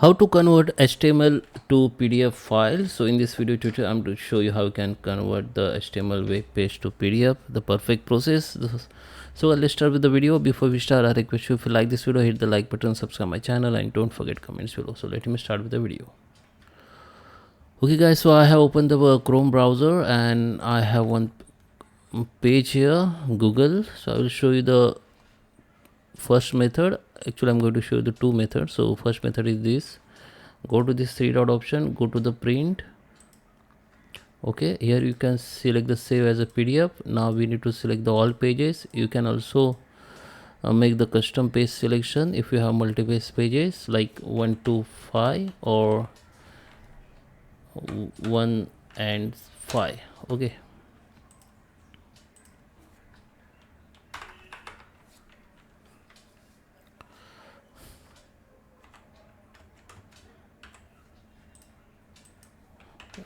How to convert HTML to PDF file. So in this video tutorial I'm going to show you how you can convert the HTML web page to PDF, the perfect process. So let's start with the video. Before we start, I request you, if you like this video, hit the like button, subscribe my channel, and don't forget comments below. So let me start with the video. Okay guys, so I have opened the Chrome browser and I have one page here, Google. So I will show you the first method. Actually I'm going to show you the two methods. So first method is this: go to this three dot option, go to the print. Okay, here you can select the save as a PDF. Now we need to select the all pages. You can also make the custom page selection if you have multi-page pages like 1 to 5 or 1 and 5. Okay,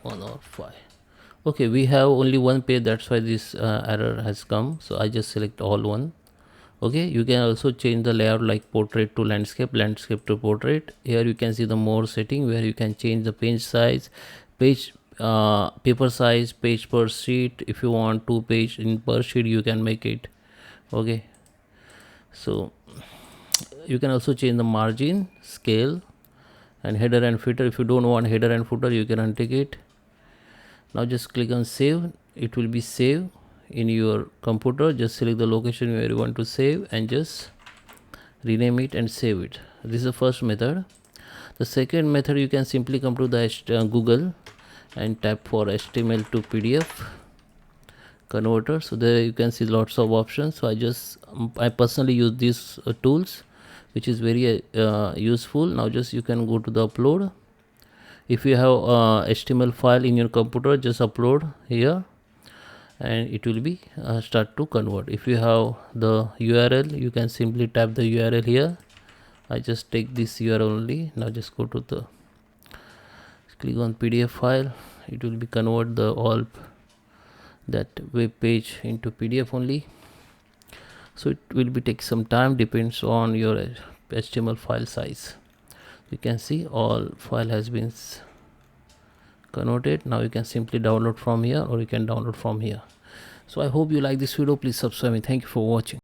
one or 5. Okay, we have only one page, that's why this error has come. So I just select all one. Okay, you can also change the layout like portrait to landscape, landscape to portrait. Here you can see the more setting where you can change the page size, page paper size, page per sheet. If you want 2 page in per sheet, you can make it. Okay, so you can also change the margin, scale, and header and footer. If you don't want header and footer, you can untick it. Now just click on save. It will be saved in your computer. Just select the location where you want to save and just rename it and save it. This is the first method. The second method, you can simply come to the Google and tap for HTML to PDF converter. So there you can see lots of options. So I personally use these tools, which is very useful. Now just you can go to the upload. If you have HTML file in your computer, just upload here and it will be start to convert. If you have the URL, you can simply tap the URL here. I just take this URL only. Now just go to the click on PDF file. It will be convert the all that web page into PDF only. So it will be take some time, depends on your HTML file size. You can see all file has been converted. Now you can simply download from here or you can download from here. So I hope you like this video. Please subscribe me. Thank you for watching.